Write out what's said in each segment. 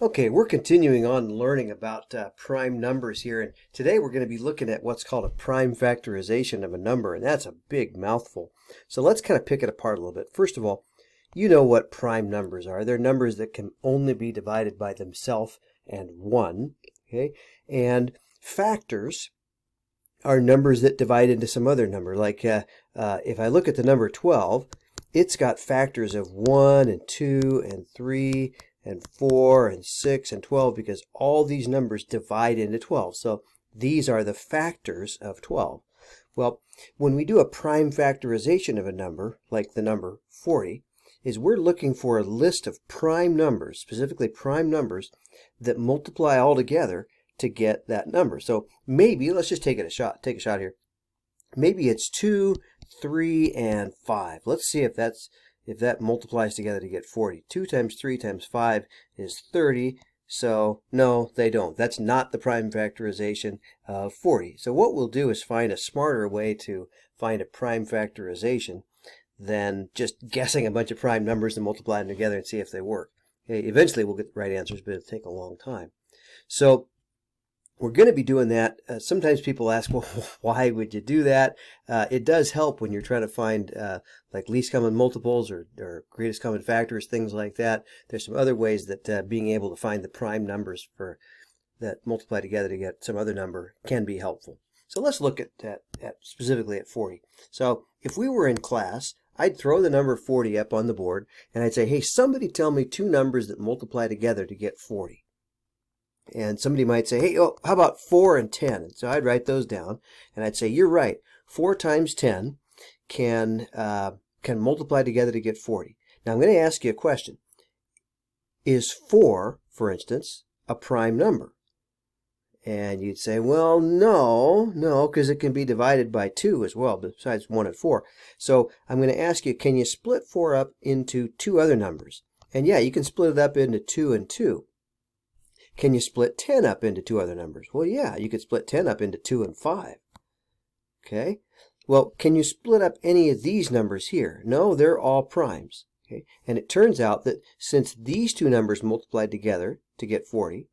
Okay, we're continuing on learning about prime numbers here, and today we're going to be looking at what's called a prime factorization of a number, and that's a big mouthful. So let's kind of pick it apart a little bit. First of all, you know what prime numbers are. They're numbers that can only be divided by themselves and 1, okay? And factors are numbers that divide into some other number. Like if I look at the number 12, it's got factors of 1 and 2 and 3 and 4 and 6 and 12 because all these numbers divide into 12. So these are the factors of 12. Well, when we do a prime factorization of a number, like the number 40, is we're looking for a list of prime numbers, specifically prime numbers, that multiply all together to get that number. So maybe, let's just take a shot here. Maybe it's 2, 3, and 5. Let's see if that multiplies together to get 40. 2 times 3 times 5 is 30. So no, they don't. That's not the prime factorization of 40. So what we'll do is find a smarter way to find a prime factorization than just guessing a bunch of prime numbers and multiplying them together and see if they work. Okay, eventually we'll get the right answers, but it'll take a long time. So we're going to be doing that. Sometimes people ask, well, why would you do that? It does help when you're trying to find like least common multiples or greatest common factors, things like that. There's some other ways that being able to find the prime numbers that multiply together to get some other number can be helpful. So let's look at specifically at 40. So if we were in class, I'd throw the number 40 up on the board and I'd say, hey, somebody tell me two numbers that multiply together to get 40. And somebody might say, hey, oh, how about 4 and 10? And so I'd write those down, and I'd say, you're right. 4 times 10 can multiply together to get 40. Now I'm going to ask you a question. Is 4, for instance, a prime number? And you'd say, well, no, because it can be divided by 2 as well, besides 1 and 4. So I'm going to ask you, can you split 4 up into two other numbers? And yeah, you can split it up into 2 and 2. Can you split 10 up into two other numbers? Well, yeah, you could split 10 up into 2 and 5. Okay? Well, can you split up any of these numbers here? No, they're all primes. Okay? And it turns out that since these two numbers multiplied together to get 40,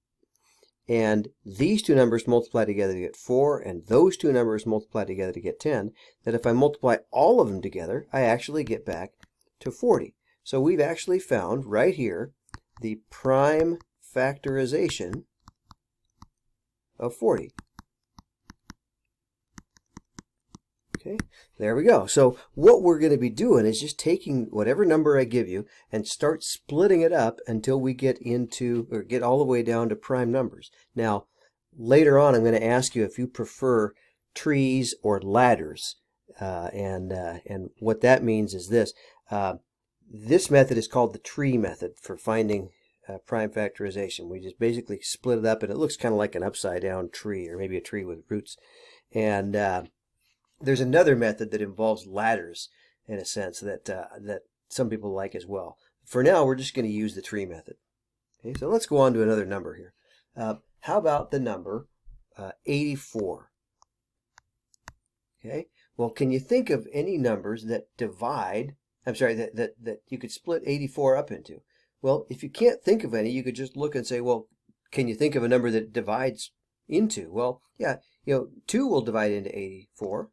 and these two numbers multiply together to get 4, and those two numbers multiply together to get 10, that if I multiply all of them together, I actually get back to 40. So we've actually found right here the prime factorization of 40. Okay, there we go. So what we're going to be doing is just taking whatever number I give you and start splitting it up until we get into, or get all the way down to prime numbers. Now, later on I'm going to ask you if you prefer trees or ladders. And what that means is this. This method is called the tree method for finding prime factorization. We just basically split it up, and it looks kind of like an upside down tree, or maybe a tree with roots. And there's another method that involves ladders, in a sense, that some people like as well. For now, we're just going to use the tree method. Okay, so let's go on to another number here. How about the number 84? Okay, well, can you think of any numbers that divide? I'm sorry, that you could split 84 up into? Well, if you can't think of any, you could just look and say, well, can you think of a number that divides into? Well, yeah, 2 will divide into 84.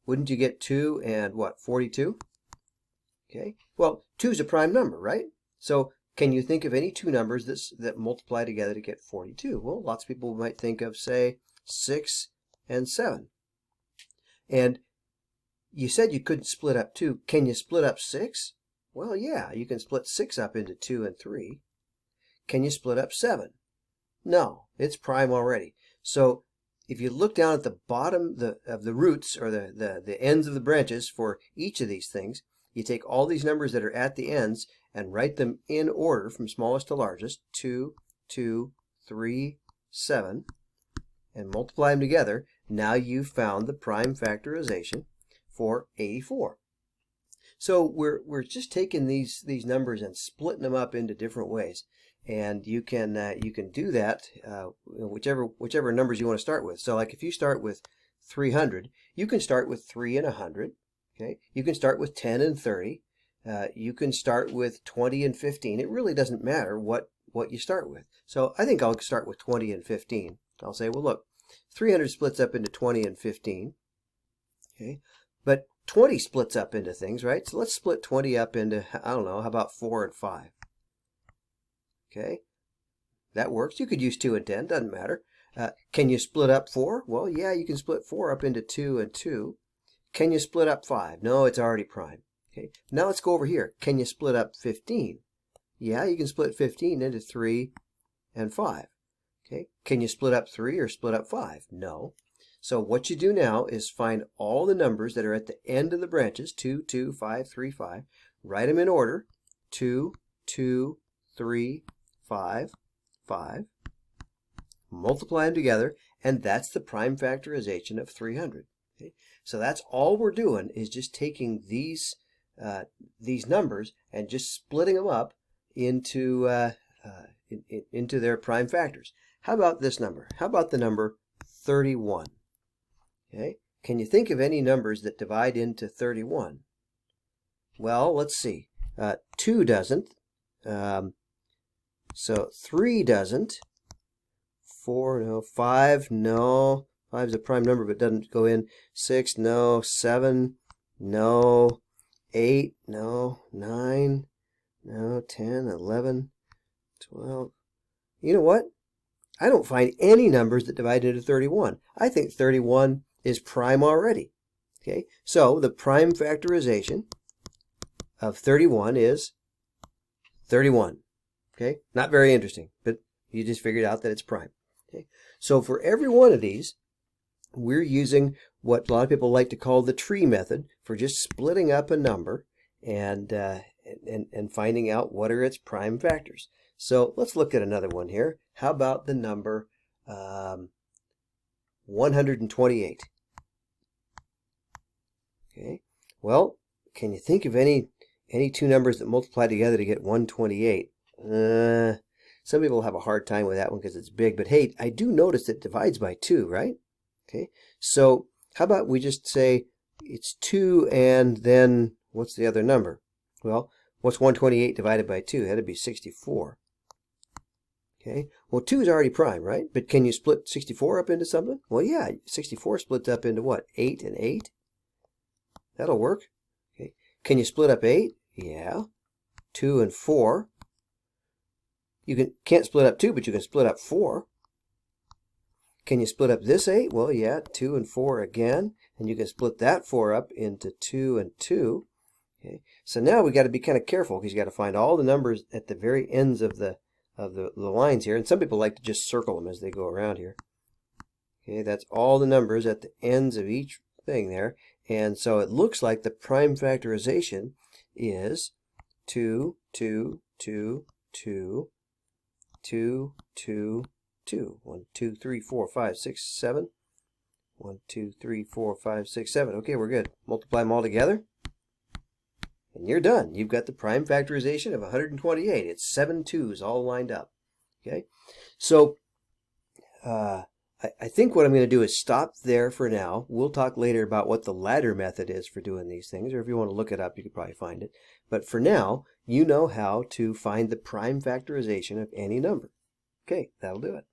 Wouldn't you get 2 and what, 42? Okay, well, 2 is a prime number, right? So can you think of any two numbers that multiply together to get 42? Well, lots of people might think of, say, 6 and 7. And you said you couldn't split up 2. Can you split up 6? Well, yeah, you can split 6 up into 2 and 3. Can you split up 7? No, it's prime already. So if you look down at the bottom of the roots, or the ends of the branches for each of these things, you take all these numbers that are at the ends and write them in order from smallest to largest, 2, 2, 3, 7, and multiply them together. Now you've found the prime factorization for 84. So we're just taking these numbers and splitting them up into different ways, and you can do that whichever numbers you want to start with. So like if you start with 300, you can start with 3 and 100. Okay, you can start with 10 and 30. You can start with 20 and 15. It really doesn't matter what what you start with. So I think I'll start with 20 and 15. I'll say, well, look, 300 splits up into 20 and 15. Okay, but 20 splits up into things, right? So let's split 20 up into, I don't know, how about 4 and 5? Okay, that works. You could use 2 and 10, doesn't matter. Can you split up 4? Well, yeah, you can split 4 up into 2 and 2. Can you split up 5? No, it's already prime. Okay, now let's go over here. Can you split up 15? Yeah, you can split 15 into 3 and 5. Okay, can you split up 3 or split up 5? No. So what you do now is find all the numbers that are at the end of the branches, 2, 2, 5, 3, 5. Write them in order, 2, 2, 3, 5, 5. Multiply them together, and that's the prime factorization of 300. Okay? So that's all we're doing is just taking these numbers and just splitting them up into their prime factors. How about this number? How about the number 31? Okay, can you think of any numbers that divide into 31? Well, let's see. 2 doesn't. So 3 doesn't. 4, no. 5, no. 5 is a prime number but doesn't go in. 6, no. 7, no. 8, no. 9, no. 10, 11, 12. You know what? I don't find any numbers that divide into 31. I think 31 is prime already. Okay, so the prime factorization of 31 is 31. Okay, not very interesting, but you just figured out that it's prime. Okay, so for every one of these, we're using what a lot of people like to call the tree method for just splitting up a number and finding out what are its prime factors. So let's look at another one here. How about the number 128? Okay. Well, can you think of any two numbers that multiply together to get 128? Some people have a hard time with that one because it's big, but hey, I do notice it divides by 2, right? Okay. So how about we just say it's 2 and then what's the other number? Well, what's 128 divided by 2? That'd be 64. Okay, well 2 is already prime, right? But can you split 64 up into something? Well, yeah, 64 splits up into what? 8 and 8? That'll work. Okay, can you split up 8? Yeah. 2 and 4. You can't split up 2, but you can split up 4. Can you split up this 8? Well, yeah, 2 and 4 again. And you can split that 4 up into 2 and 2. Okay, so now we got to be kind of careful because you got to find all the numbers at the very ends of the lines here, and some people like to just circle them as they go around here. Okay, that's all the numbers at the ends of each thing there, and so it looks like the prime factorization is 2, 2, 2, 2, 2, 2, 2. 1, 2, 3, 4, 5, 6, 7. 1, 2, 3, 4, 5, 6, 7. Okay, we're good. Multiply them all together. And you're done. You've got the prime factorization of 128. It's 7 2s all lined up. Okay, so I think what I'm going to do is stop there for now. We'll talk later about what the ladder method is for doing these things, or if you want to look it up, you could probably find it. But for now, you know how to find the prime factorization of any number. Okay, that'll do it.